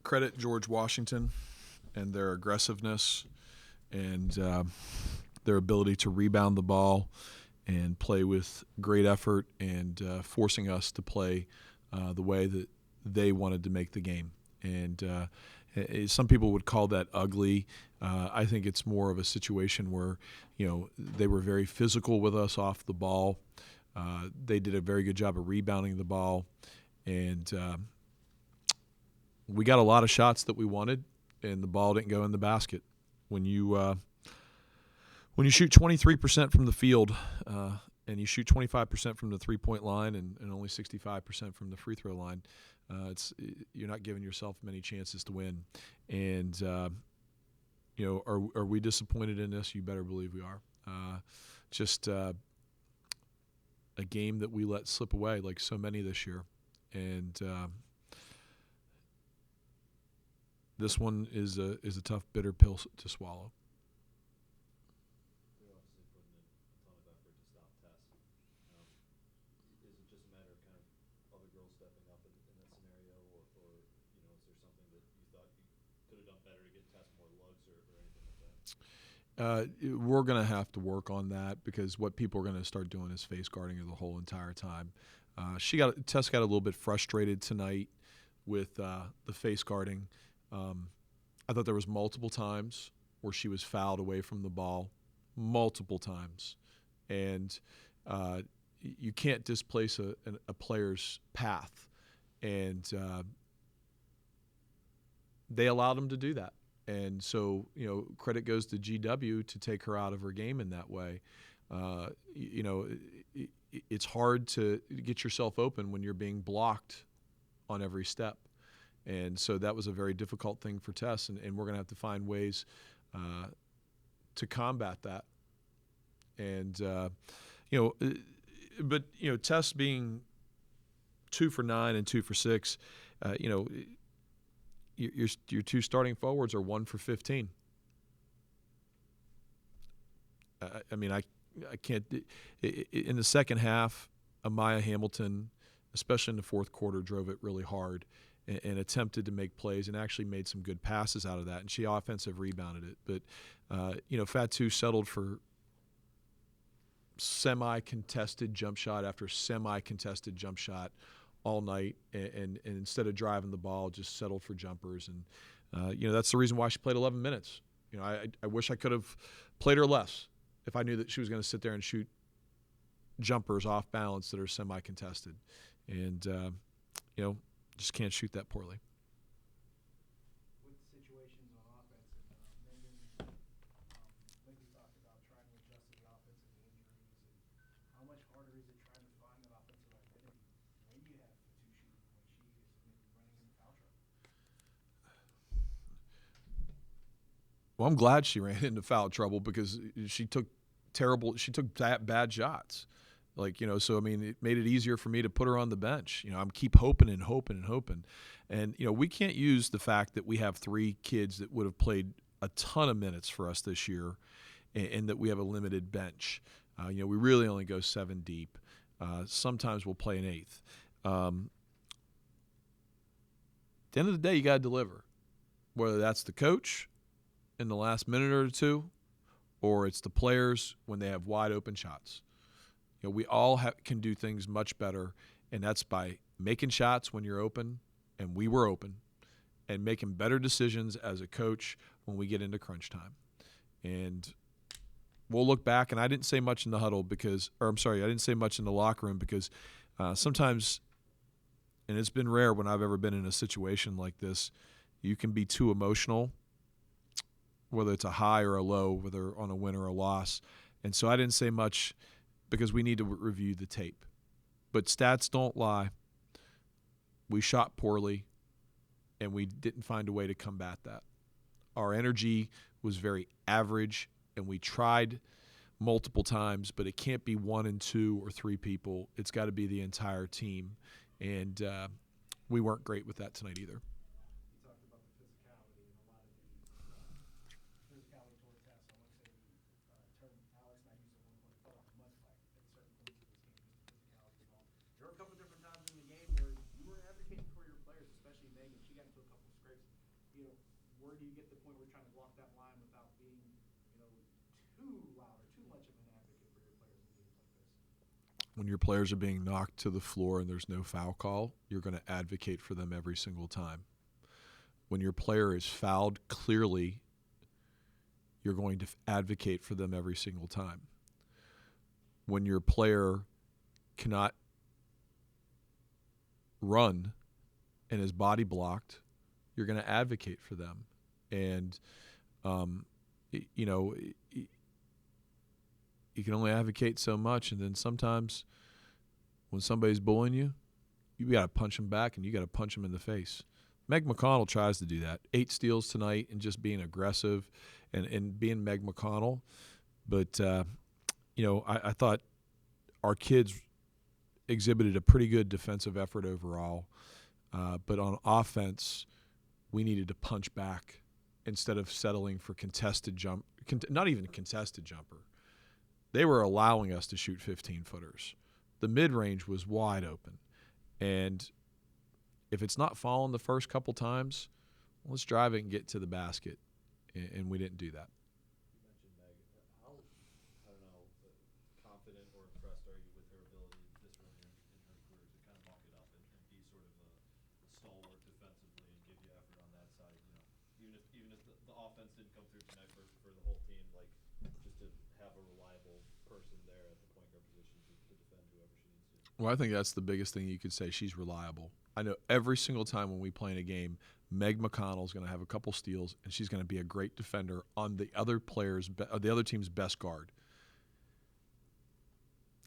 credit George Washington and their aggressiveness and their ability to rebound the ball and play with great effort and forcing us to play the way that they wanted to make the game. And some people would call that ugly. I think it's more of a situation where, they were very physical with us off the ball. They did a very good job of rebounding the ball. And we got a lot of shots that we wanted, and the ball didn't go in the basket. When you shoot 23% from the field and you shoot 25% from the three-point line and only 65% from the free throw line, you're not giving yourself many chances to win. And are we disappointed in this? You better believe we are. Just a game that we let slip away, like so many this year. And this one is a tough, bitter pill to swallow. We're going to have to work on that because what people are going to start doing is face guarding her the whole entire time. Tess got a little bit frustrated tonight with the face guarding. I thought there was multiple times where she was fouled away from the ball, multiple times. And you can't displace a player's path. And they allowed them to do that. And so, credit goes to GW to take her out of her game in that way. It's hard to get yourself open when you're being blocked on every step. And so that was a very difficult thing for Tess, and we're going to have to find ways to combat that. And, Tess being 2 for 9 and 2 for 6, your two starting forwards are 1 for 15. I can't. In the second half, Amaya Hamilton, especially in the fourth quarter, drove it really hard and attempted to make plays and actually made some good passes out of that. And she offensive rebounded it. But, Fatu settled for semi-contested jump shot after semi-contested jump shot all night, and instead of driving the ball, just settled for jumpers. And, that's the reason why she played 11 minutes. I wish I could have played her less if I knew that she was going to sit there and shoot jumpers off balance that are semi-contested. And, just can't shoot that poorly. With situations on offense, Megan, like we talked about trying to adjust to the offense and the injuries, and how much harder is it trying to find that offensive identity when you have Fatu shooting, when she is maybe running into foul trouble? Well, I'm glad she ran into foul trouble because she took bad shots. It made it easier for me to put her on the bench. I'm keep hoping and hoping and hoping. And, we can't use the fact that we have 3 kids that would have played a ton of minutes for us this year and that we have a limited bench. We really only go 7 deep. Sometimes we'll play an 8th. At the end of the day, you got to deliver, whether that's the coach in the last minute or two or it's the players when they have wide open shots. We all can do things much better, and that's by making shots when you're open, and we were open, and making better decisions as a coach when we get into crunch time. And we'll look back, and I didn't say much in the huddle I didn't say much in the locker room because sometimes, and it's been rare when I've ever been in a situation like this, you can be too emotional, whether it's a high or a low, whether on a win or a loss. And so I didn't say much because we need to review the tape. But stats don't lie. We shot poorly, and we didn't find a way to combat that. Our energy was very average, and we tried multiple times, but it can't be 1 and 2 or 3 people. It's got to be the entire team. And we weren't great with that tonight either. You talked about the physicality and a lot of the physicality toward Tess. I want to say the term Alex and I used at one point felt like a mud fight at certain points of this game, just the physicality involved. There were a couple different times in the game where you weren't advocating for your players, especially Megan. She got into a couple of scrapes. where do you get to the point where you're trying to walk that line without being, too loud or too much of an advocate for your players in games like this? When your players are being knocked to the floor and there's no foul call, you're going to advocate for them every single time. When your player is fouled clearly, you're going to advocate for them every single time. When your player cannot run and his body blocked, you're going to advocate for them. And, you can only advocate so much. And then sometimes when somebody's bullying you, you got to punch them back and you got to punch them in the face. Meg McConnell tries to do that. 8 steals tonight and just being aggressive and being Meg McConnell. But, I thought our kids exhibited a pretty good defensive effort overall. But on offense, we needed to punch back instead of settling for not even contested jumper. They were allowing us to shoot 15-footers. The mid-range was wide open. And if it's not falling the first couple times, let's drive it and get to the basket. And we didn't do that. You mentioned Meg. How, confident or impressed are you with her ability this early in her career to kind of muck it up and be sort of a stalwart defensively and give you effort on that side? Even if the offense didn't come through tonight for the whole team, like just to have a reliable person there at the point guard position to defend whoever she needs to. Well, I think that's the biggest thing you could say. She's reliable. I know every single time when we play in a game, Meg McConnell is going to have a couple steals, and she's going to be a great defender on the other team's best guard.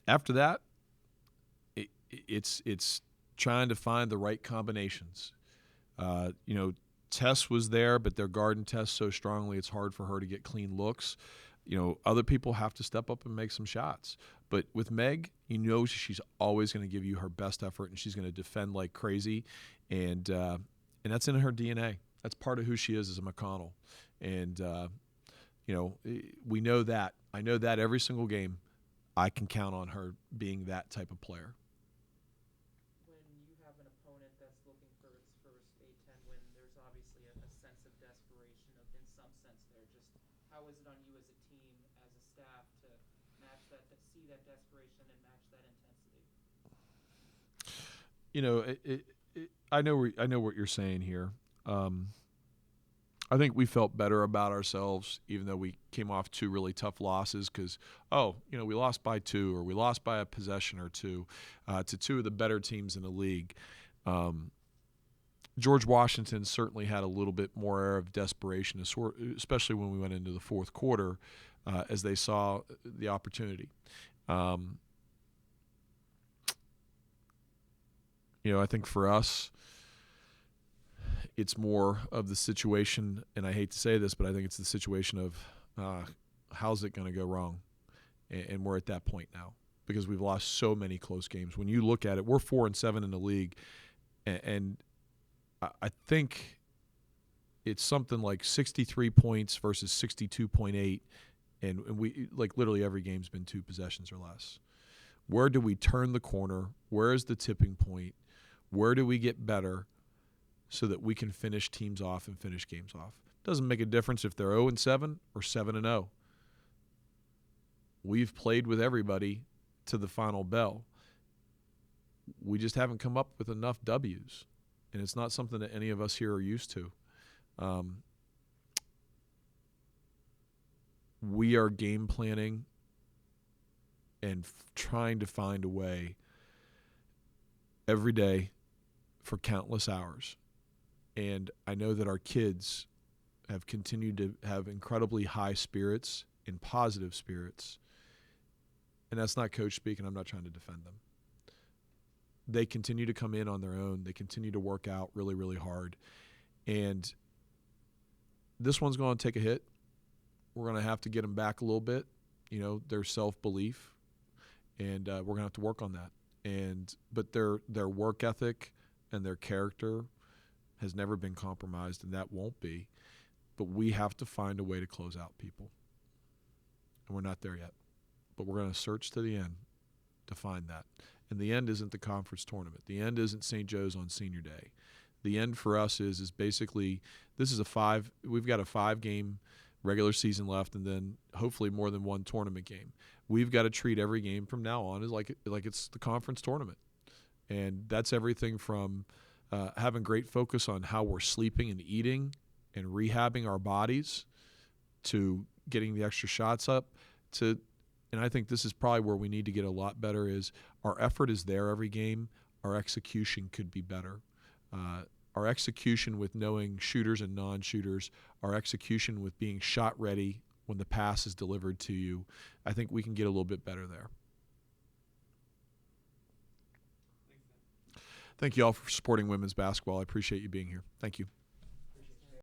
After that, it's trying to find the right combinations. Tess was there, but they're guarding Tess so strongly it's hard for her to get clean looks. Other people have to step up and make some shots. But with Meg, she's always going to give you her best effort, and she's going to defend like crazy. And that's in her DNA. That's part of who she is as a McConnell. And, we know that. I know that every single game I can count on her being that type of player. When you have an opponent that's looking for its first A-10 win, there's obviously a sense of desperation in some sense there. Just how is it on you as a team, as a staff, to match that, to see that desperation and match that intensity? I know what you're saying here. I think we felt better about ourselves, even though we came off 2 really tough losses because, we lost by 2 or we lost by a possession or 2 to 2 of the better teams in the league. George Washington certainly had a little bit more air of desperation, especially when we went into the fourth quarter as they saw the opportunity. I think for us, it's more of the situation, and I hate to say this, but I think it's the situation of how's it going to go wrong? And we're at that point now because we've lost so many close games. When you look at it, we're 4-7 in the league, and I think it's something like 63 points versus 62.8, and we literally every game's been 2 possessions or less. Where do we turn the corner? Where is the tipping point? Where do we get better so that we can finish teams off and finish games off? Doesn't make a difference if they're 0-7 or 7-0. We've played with everybody to the final bell. We just haven't come up with enough W's, and it's not something that any of us here are used to. We are game planning and trying to find a way every day for countless hours. And I know that our kids have continued to have incredibly high spirits and positive spirits. And that's not coach speak, and I'm not trying to defend them. They continue to come in on their own. They continue to work out really, really hard. And this one's going to take a hit. We're going to have to get them back a little bit, their self-belief. And we're going to have to work on that. But their work ethic and their character has never been compromised, and that won't be. But we have to find a way to close out people. And we're not there yet. But we're going to search to the end to find that. And the end isn't the conference tournament. The end isn't St. Joe's on senior day. The end for us is basically this is we've got a 5-game regular season left, and then hopefully more than one tournament game. We've got to treat every game from now on as like it's the conference tournament, and that's everything from having great focus on how we're sleeping and eating and rehabbing our bodies to getting the extra shots up to, and I think this is probably where we need to get a lot better is our effort is there every game. Our execution could be better. Our execution with knowing shooters and non-shooters, our execution with being shot ready when the pass is delivered to you, I think we can get a little bit better there. Thank you all for supporting women's basketball. I appreciate you being here. Thank you.